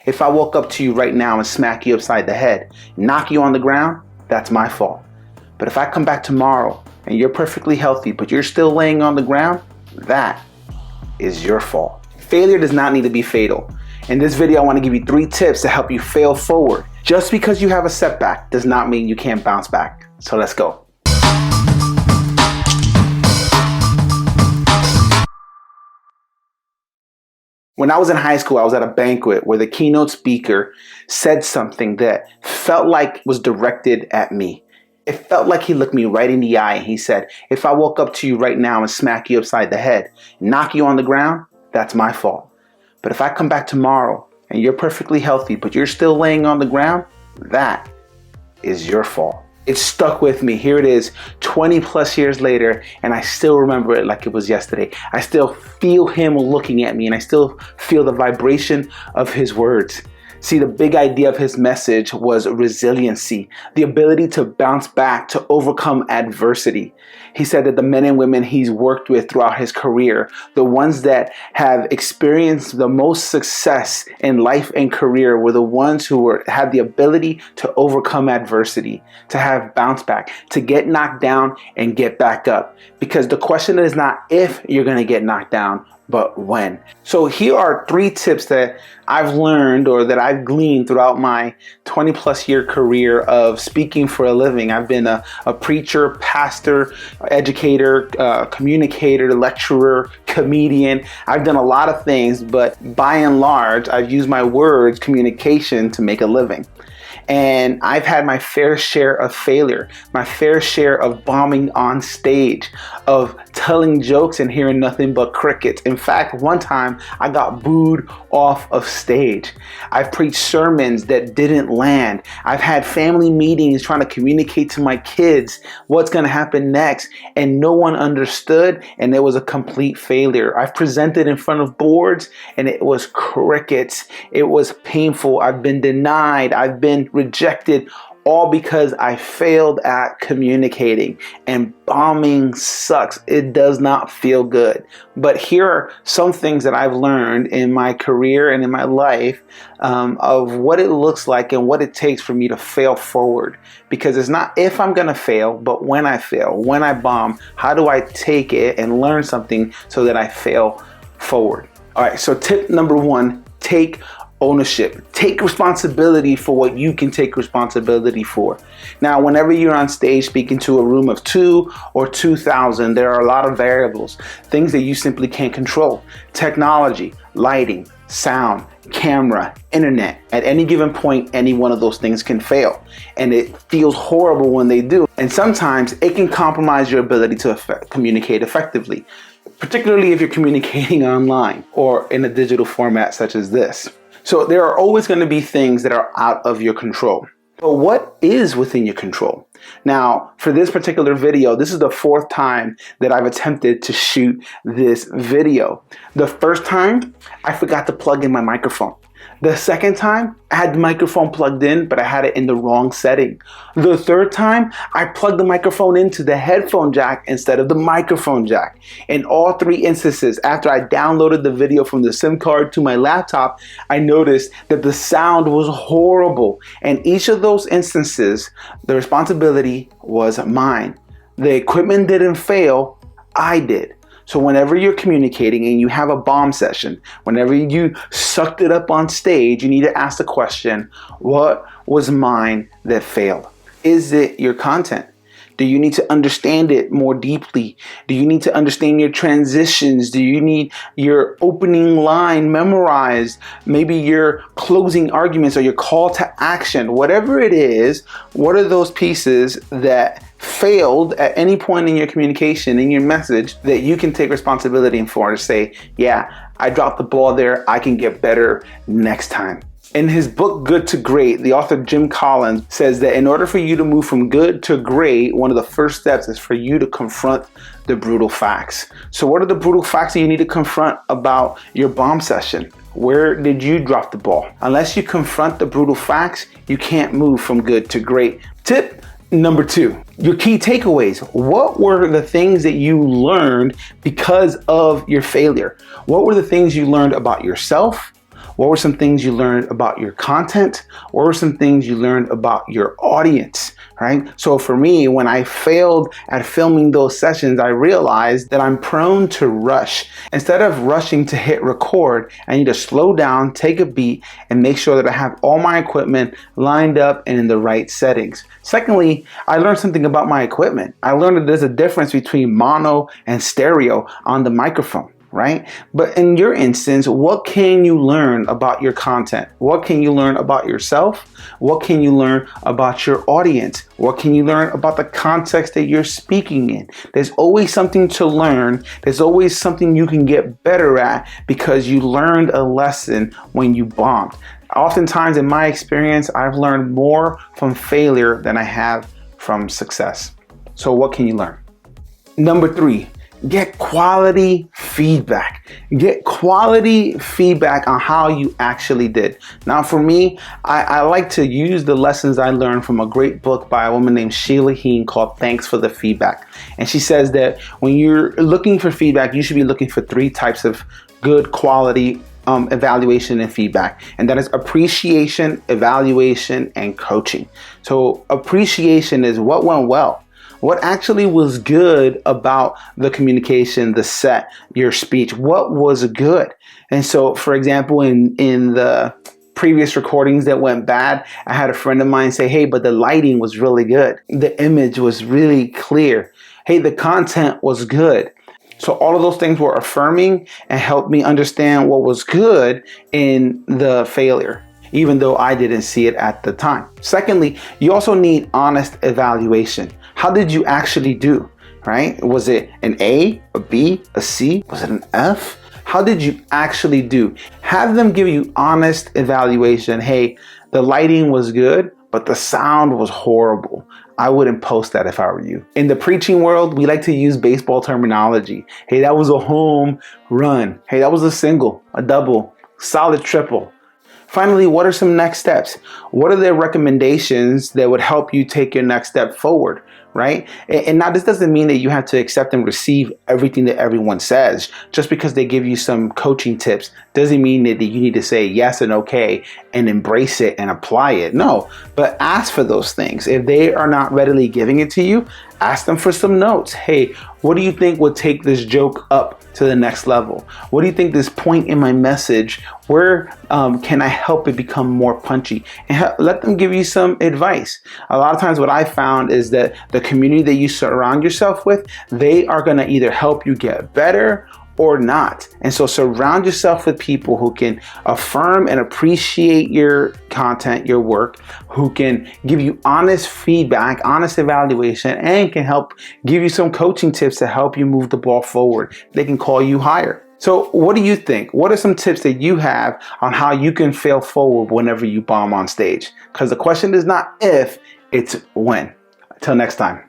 If I woke up to you right now and smack you upside the head, knock you on the ground, that's my fault. But if I come back tomorrow and you're perfectly healthy, but you're still laying on the ground, that is your fault. Failure does not need to be fatal. In this video, I want to give you 3 tips to help you fail forward. Just because you have a setback does not mean you can't bounce back. So let's go. When I was in high school, I was at a banquet where the keynote speaker said something that felt like was directed at me. It felt like he looked me right in the eye and he said, if I woke up to you right now and smack you upside the head, knock you on the ground, that's my fault. But if I come back tomorrow and you're perfectly healthy, but you're still laying on the ground, that is your fault. It stuck with me. Here it is, 20 plus years later, and I still remember it like it was yesterday. I still feel him looking at me, and I still feel the vibration of his words. See, the big idea of his message was resiliency, the ability to bounce back, to overcome adversity. He said that the men and women he's worked with throughout his career, the ones that have experienced the most success in life and career, were the ones who had the ability to overcome adversity, to have bounce back, to get knocked down and get back up. Because the question is not if you're going to get knocked down, but when. So here are 3 tips that I've learned or that I've gleaned throughout my 20 plus year career of speaking for a living. I've been a preacher, pastor, educator, communicator, lecturer, comedian. I've done a lot of things, but by and large, I've used my words, communication, to make a living. And I've had my fair share of failure, my fair share of bombing on stage, of telling jokes and hearing nothing but crickets. In fact, one time I got booed off of stage. I've preached sermons that didn't land. I've had family meetings trying to communicate to my kids what's going to happen next, and no one understood, and it was a complete failure. I've presented in front of boards and it was crickets. It was painful. I've been denied. I've been rejected, all because I failed at communicating. And bombing sucks. It does not feel good. But here are some things that I've learned in my career and in my life of what it looks like and what it takes for me to fail forward. Because it's not if I'm going to fail, but when I fail, when I bomb, how do I take it and learn something so that I fail forward? All right, so tip number 1, take ownership. Take responsibility for what you can take responsibility for. Now, whenever you're on stage speaking to a room of 2 or 2,000, there are a lot of variables, things that you simply can't control. Technology, lighting, sound, camera, internet. At any given point, any one of those things can fail. And it feels horrible when they do. And sometimes it can compromise your ability to communicate effectively, particularly if you're communicating online or in a digital format such as this. So there are always going to be things that are out of your control. But what is within your control? Now, for this particular video, this is the 4th time that I've attempted to shoot this video. The first time, I forgot to plug in my microphone. The second time, I had the microphone plugged in, but I had it in the wrong setting. The third time, I plugged the microphone into the headphone jack instead of the microphone jack. In all 3 instances, after I downloaded the video from the SIM card to my laptop, I noticed that the sound was horrible. And each of those instances, the responsibility was mine. The equipment didn't fail, I did. So whenever you're communicating and you have a bomb session, whenever you sucked it up on stage, you need to ask the question, what was mine that failed? Is it your content? Do you need to understand it more deeply? Do you need to understand your transitions? Do you need your opening line memorized? Maybe your closing arguments or your call to action? Whatever it is, what are those pieces that failed at any point in your communication, in your message, that you can take responsibility for, to say, yeah, I dropped the ball there, I can get better next time. In his book, Good to Great, the author Jim Collins says that in order for you to move from good to great, one of the first steps is for you to confront the brutal facts. So what are the brutal facts that you need to confront about your bomb session? Where did you drop the ball? Unless you confront the brutal facts, you can't move from good to great. Tip number 2, your key takeaways. What were the things that you learned because of your failure? What were the things you learned about yourself? What were some things you learned about your content? What were some things you learned about your audience, right? So for me, when I failed at filming those sessions, I realized that I'm prone to rush. Instead of rushing to hit record, I need to slow down, take a beat, and make sure that I have all my equipment lined up and in the right settings. Secondly, I learned something about my equipment. I learned that there's a difference between mono and stereo on the microphone, right? But in your instance, what can you learn about your content? What can you learn about yourself? What can you learn about your audience? What can you learn about the context that you're speaking in? There's always something to learn. There's always something you can get better at because you learned a lesson when you bombed. Oftentimes, in my experience, I've learned more from failure than I have from success. So what can you learn? Number 3, get quality feedback. Get quality feedback on how you actually did. Now for me, I like to use the lessons I learned from a great book by a woman named Sheila Heen called Thanks for the Feedback. And she says that when you're looking for feedback, you should be looking for 3 types of good quality evaluation and feedback, and that is appreciation, evaluation, and coaching. So appreciation is what went well. What actually was good about the communication, the set, your speech? What was good? And so, for example, in the previous recordings that went bad, I had a friend of mine say, hey, but the lighting was really good. The image was really clear. Hey, the content was good. So all of those things were affirming and helped me understand what was good in the failure, even though I didn't see it at the time. Secondly, you also need honest evaluation. How did you actually do, right? Was it an A, a B, a C? Was it an F? How did you actually do? Have them give you honest evaluation. Hey, the lighting was good, but the sound was horrible. I wouldn't post that if I were you. In the preaching world, we like to use baseball terminology. Hey, that was a home run. Hey, that was a single, a double, solid triple. Finally, what are some next steps? What are the recommendations that would help you take your next step forward, right? And now this doesn't mean that you have to accept and receive everything that everyone says. Just because they give you some coaching tips doesn't mean that you need to say yes and okay and embrace it and apply it. No, but ask for those things. If they are not readily giving it to you, ask them for some notes. Hey, what do you think would take this joke up to the next level? What do you think this point in my message, where can I help it become more punchy? And let them give you some advice. A lot of times what I found is that the community that you surround yourself with, they are going to either help you get better or not. And so surround yourself with people who can affirm and appreciate your content, your work, who can give you honest feedback, honest evaluation, and can help give you some coaching tips to help you move the ball forward. They can call you higher. So what do you think? What are some tips that you have on how you can fail forward whenever you bomb on stage? Because the question is not if, it's when. Until next time.